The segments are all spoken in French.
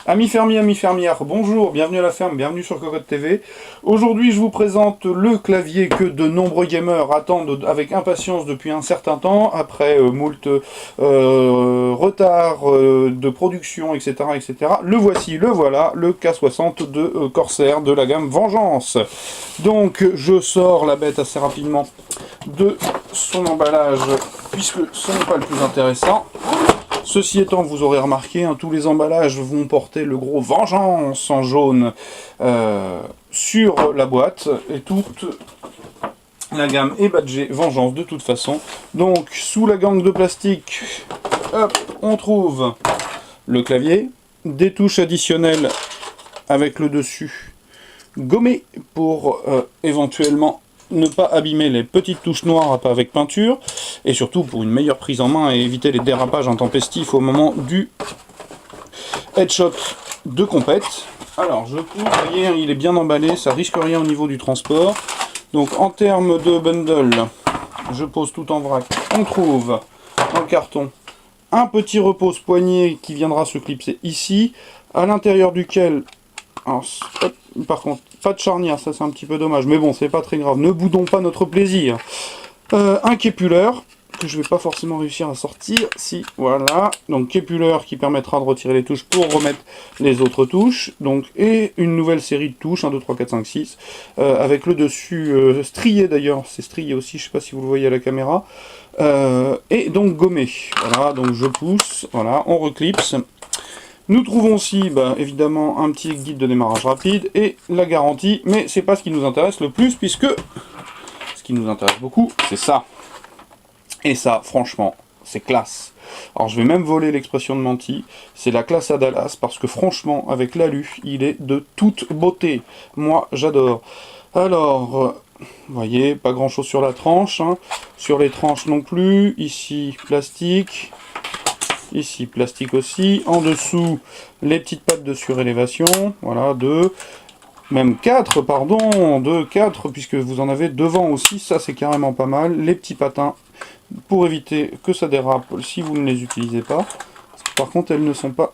Amis fermiers, amis fermières, bonjour, bienvenue à la ferme, bienvenue sur Cocotte TV. Aujourd'hui, je vous présente le clavier que de nombreux gamers attendent avec impatience depuis un certain temps, après moult retard de production, etc., etc. Le voici, le voilà, le K60 de Corsair de la gamme Vengeance. Donc, je sors la bête assez rapidement de son emballage, puisque ce n'est pas le plus intéressant. Ceci étant, vous aurez remarqué, tous les emballages vont porter le gros Vengeance en jaune sur la boîte, et toute la gamme est badgée Vengeance de toute façon. Donc, sous la gangue de plastique, hop, on trouve le clavier, des touches additionnelles avec le dessus gommé pour éventuellement ne pas abîmer les petites touches noires avec peinture, et surtout pour une meilleure prise en main et éviter les dérapages intempestifs au moment du headshot de compète. Alors je vous voyez, il est bien emballé, ça risque rien au niveau du transport. Donc en termes de bundle, je pose tout en vrac, on trouve en carton un petit repose-poignet qui viendra se clipser ici, à l'intérieur duquel, alors, hop, par contre, pas de charnière, ça c'est un petit peu dommage, mais bon, c'est pas très grave, ne boudons pas notre plaisir. Un képuleur, que je vais pas forcément réussir à sortir, si, voilà, donc képuleur qui permettra de retirer les touches pour remettre les autres touches, donc, et une nouvelle série de touches, 1, 2, 3, 4, 5, 6, avec le dessus strié d'ailleurs, c'est strié aussi, je sais pas si vous le voyez à la caméra, et donc gommé, voilà, donc je pousse, voilà, on reclipse. Nous trouvons aussi, évidemment, un petit guide de démarrage rapide et la garantie, mais c'est pas ce qui nous intéresse le plus, puisque ce qui nous intéresse beaucoup, c'est ça. Et ça, franchement, c'est classe. Alors je vais même voler l'expression de Menti, c'est la classe à Dallas, parce que franchement, avec l'alu, il est de toute beauté. Moi, j'adore. Alors, vous voyez, pas grand chose sur la tranche, sur les tranches non plus, ici, plastique. Ici, plastique aussi. En dessous, les petites pattes de surélévation. Voilà, 2. Même 4, pardon. 2, 4, puisque vous en avez devant aussi. Ça, c'est carrément pas mal. Les petits patins, pour éviter que ça dérape si vous ne les utilisez pas. Par contre, elles ne sont pas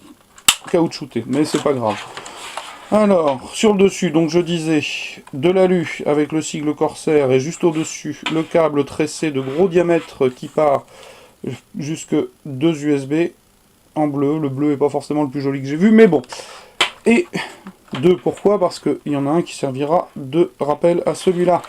caoutchoutées. Mais c'est pas grave. Alors, sur le dessus, donc je disais, de l'alu avec le sigle Corsair. Et juste au-dessus, le câble tressé de gros diamètre qui part jusque 2 USB en bleu. Le bleu est pas forcément le plus joli que j'ai vu, mais bon. Et 2, pourquoi? Parce qu'il y en a un qui servira de rappel à celui-là.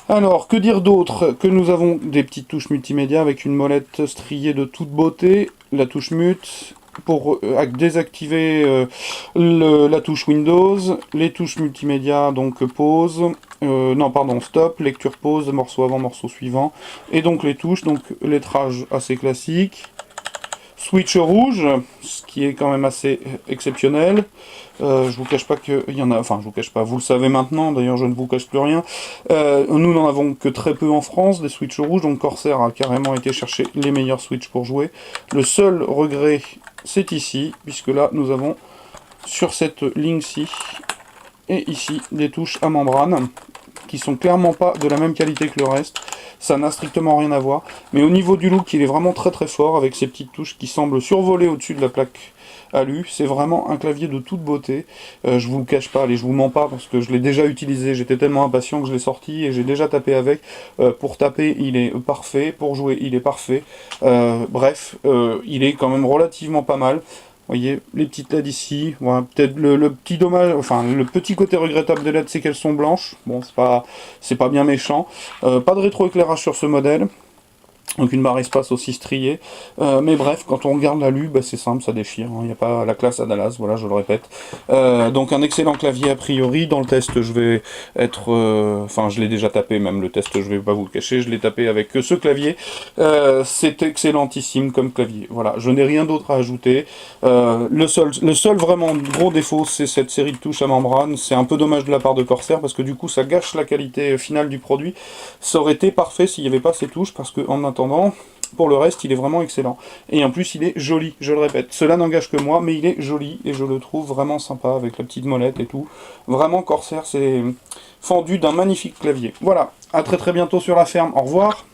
Alors, que dire d'autre? Que nous avons des petites touches multimédia avec une molette striée de toute beauté, la touche mute, pour désactiver la touche Windows, les touches multimédia, donc pause, non pardon, stop, lecture pause, morceau avant, morceau suivant, et donc les touches, donc lettrage assez classique, switch rouge, ce qui est quand même assez exceptionnel. Je vous cache pas qu'il y en a, enfin je vous cache pas, vous le savez maintenant, d'ailleurs je ne vous cache plus rien. Nous n'en avons que très peu en France, des switches rouges, donc Corsair a carrément été chercher les meilleurs switches pour jouer. Le seul regret, c'est ici, puisque là nous avons sur cette ligne-ci et ici des touches à membrane qui sont clairement pas de la même qualité que le reste. Ça n'a strictement rien à voir, mais au niveau du look, il est vraiment très très fort avec ces petites touches qui semblent survoler au-dessus de la plaque alu. C'est vraiment un clavier de toute beauté. Je vous le cache pas, allez, je vous mens pas parce que je l'ai déjà utilisé. J'étais tellement impatient que je l'ai sorti et j'ai déjà tapé avec. Pour taper, il est parfait. Pour jouer, il est parfait. Bref, il est quand même relativement pas mal. Vous voyez, les petites LED ici, voilà, peut-être le petit dommage, enfin le petit côté regrettable des LED, c'est qu'elles sont blanches. Bon, c'est pas bien méchant. Pas de rétroéclairage sur ce modèle. Donc une barre espace aussi striée, mais bref, quand on regarde l'alu, c'est simple, ça déchire, il n'y a pas la classe à Dallas, voilà, je le répète. Donc un excellent clavier a priori. Dans le test, je vais être, enfin je l'ai déjà tapé, même le test, je vais pas vous le cacher, je l'ai tapé avec ce clavier. C'est excellentissime comme clavier, voilà, je n'ai rien d'autre à ajouter. Le seul vraiment gros défaut, c'est cette série de touches à membrane. C'est un peu dommage de la part de Corsair, parce que du coup ça gâche la qualité finale du produit. Ça aurait été parfait s'il n'y avait pas ces touches, parce que en attendant, pour le reste, il est vraiment excellent. Et en plus, il est joli, je le répète. Cela n'engage que moi, mais il est joli, et je le trouve vraiment sympa, avec la petite molette et tout. Vraiment, Corsair, c'est fendu d'un magnifique clavier. Voilà, à très très bientôt sur la ferme, au revoir.